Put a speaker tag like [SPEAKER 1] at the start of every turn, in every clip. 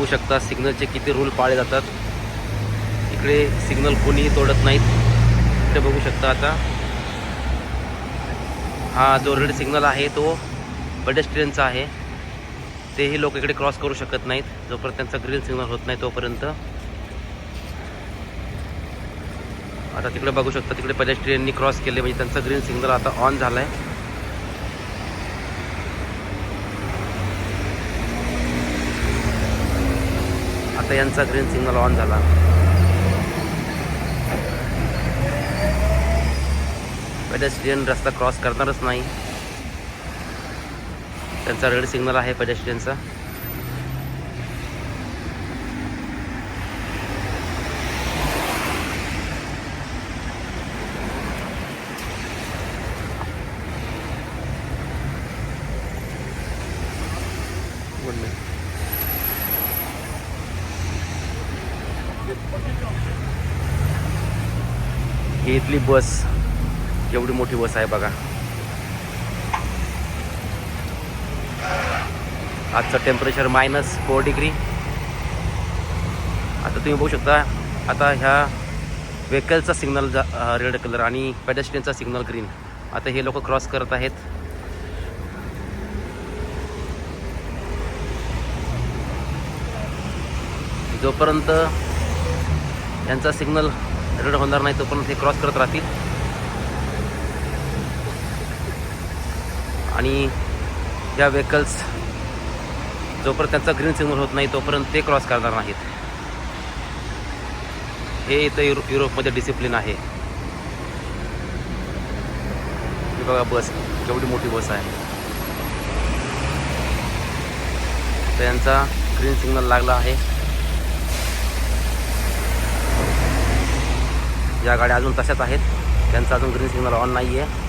[SPEAKER 1] बघू शकता सिग्नलचे किती रूल पाळले जातात. इकडे सिग्नल कोणीही तोडत नाहीत. इकडे बघू शकता आता हा जो रेड सिग्नल आहे तो पेडेस्ट्रियनचा आहे. तेही लोक इकडे क्रॉस करू शकत नाहीत जोपर्यंत त्यांचा ग्रीन सिग्नल होत नाही तोपर्यंत. आता तिकडे बघू शकता तिकडे पेडेस्ट्रियननी क्रॉस केले म्हणजे त्यांचा ग्रीन सिग्नल आता ऑन झाला आहे. आता यांचा ग्रीन सिग्नल ऑन झाला. पेडेस्ट्रियन रस्ता क्रॉस करणारच नाही. त्यांचा रेड सिग्नल आहे पेडेस्ट्रियनचा. ही इथली बस एवढी मोठी बस आहे बघा. आजचं टेम्परेचर -4 डिग्री. आता तुम्ही बघू शकता आता ह्या व्हेकलचा सिग्नल रेड कलर आणि पेडेस्ट्रियनचा सिग्नल ग्रीन. आता हे लोक क्रॉस करत आहेत. जोपर्यंत यांचा सिग्नल रेड होणार नाही तोपर्यंत हे क्रॉस करत राहतील आणि या व्हेकल्स जोपर्यंत त्यांचा ग्रीन सिग्नल होत नाही तोपर्यंत ते क्रॉस करणार नाहीत. हे इथं युरोपमध्ये डिसिप्लिन आहे. ही बघा बस केवढी मोठी बस आहे. तर यांचा ग्रीन सिग्नल लागला आहे. या गाड्या अजून तशाच आहेत. त्यांचा अजून ग्रीन सिग्नल ऑन नाही आहे.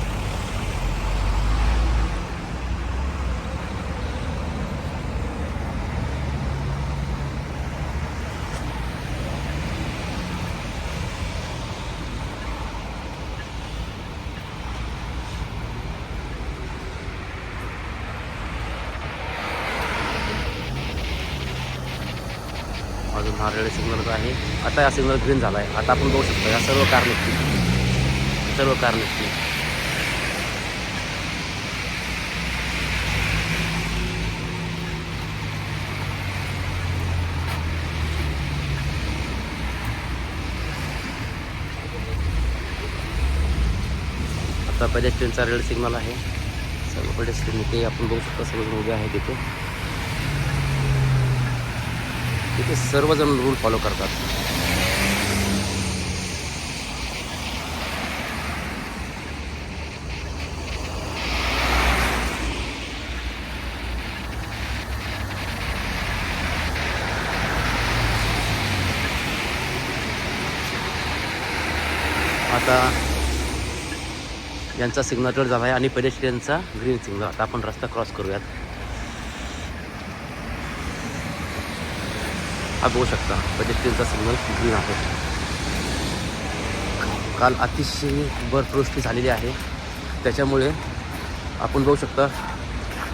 [SPEAKER 1] अजून हा रेड सिग्नल आहे. आता हा सिग्नल ग्रीन झाला आहे. आता आपण बघू शकतो या सर्व कार निघतील. आता पेडेस्ट्रियनचा रेड सिग्नल आहे. सर्व पेडेस्ट्रियन ते आपण बघू शकतो सर्वजण उभे आहेत तिथे. तिथे सर्वजण रूल फॉलो करतात. आता यांचा सिग्नल रेड झाला आहे आणि पेडेस्ट्रियनचा ग्रीन सिग्नल. आता आपण रस्ता क्रॉस करूयात. हा बघू शकता पेडेस्ट्रियनचा सिग्नल ग्रीन आहे. काल अतिशय बर्फवृष्टी झालेली आहे. त्याच्यामुळे आपण बघू शकता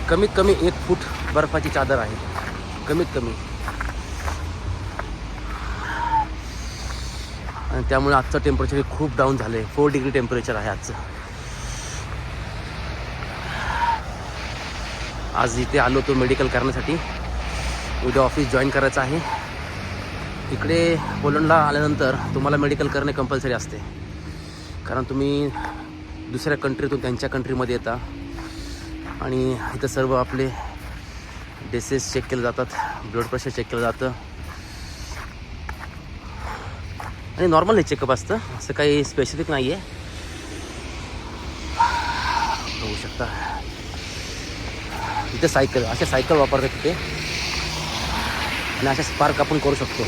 [SPEAKER 1] कमीत कमी 1 फूट बर्फाची चादर आहे. कमीत कमी. आणि त्यामुळे आजचं टेम्परेचर खूप डाऊन झालं आहे. 4 डिग्री टेम्परेचर आहे आजचं. आज इथे आलो तो मेडिकल करण्यासाठी. उद्या ऑफिस जॉईन करायचं आहे. इकडे पोलंडला आल्यानंतर तुम्हाला मेडिकल करणे कंपल्सरी असते. कारण तुम्ही दुसऱ्या कंट्रीतून त्यांच्या कंट्रीमध्ये येता आणि इथं सर्व आपले डिसीज चेक केले जातात. ब्लड प्रेशर चेक केलं जातं आणि नॉर्मल हे चेकअप असतं. असं काही स्पेसिफिक नाही आहे. बघू शकता इथे अशा सायकल वापरतात तिथे आणि अशा स्पार्क आपण करू शकतो.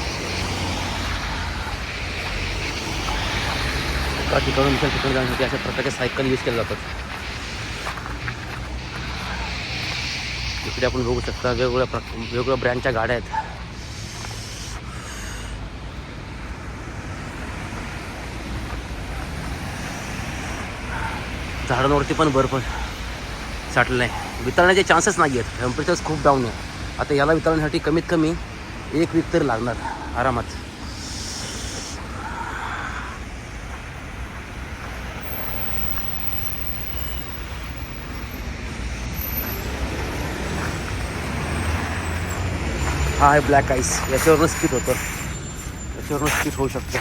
[SPEAKER 1] एका ठिकाणून दुसऱ्या ठिकाणी जाण्यासाठी अशा प्रकारच्या सायकल यूज केल्या जातात. इकडे आपण बघू शकता वेगवेगळ्या ब्रँडच्या गाड्या आहेत. झाडांवरती पण बर्फ साठलेला आहे. वितरण्याचे चान्सेस नाही आहेत. टेम्परेचर्स खूप डाऊन आहे. आता याला वितरण्यासाठी कमीत कमी 1 वीक तरी लागणार आरामात. हा आहे ब्लॅक आईस, याच्यावरून स्किट होतं, याच्यावरून स्किट होऊ शकतं.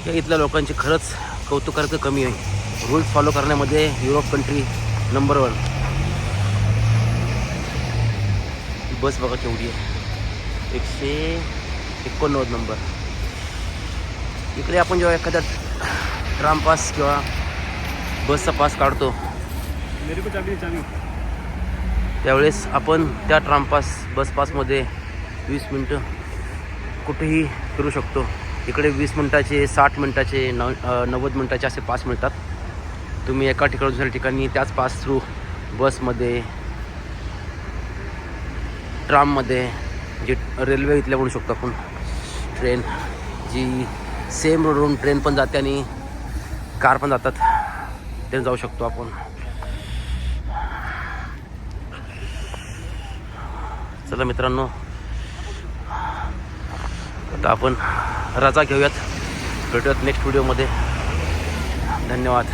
[SPEAKER 1] या इथल्या लोकांची खरंच कौतुकार्थ कमी आहे. रूल्स फॉलो करण्यामध्ये युरोप कंट्री नंबर 1. बस बघा केवढी आहे, 189 नंबर. इकडे आपण जेव्हा एखाद्या ट्राम पास किंवा बसचा पास काढतो त्यावेळेस आपण त्या ट्राम पास बस पासमध्ये 20 मिनटं कुठेही फिरू शकतो. इकडे 20 मिनटाचे, 60 मिनटाचे, 90 मिनटाचे असे पास मिळतात. तुम्ही एका ठिकाणी दुसऱ्या ठिकाणी त्याच पास थ्रू बसमध्ये, ट्राममध्ये, जे रेल्वे इथल्या म्हणू शकतो आपण, ट्रेन जी सेम रोडवरून ट्रेन पण जाते आणि कार पण जातात, ते जाऊ शकतो आपण. चला मित्रांनो, आता आपण रजा घेऊयात. भेटूयात नेक्स्ट व्हिडिओमध्ये. धन्यवाद.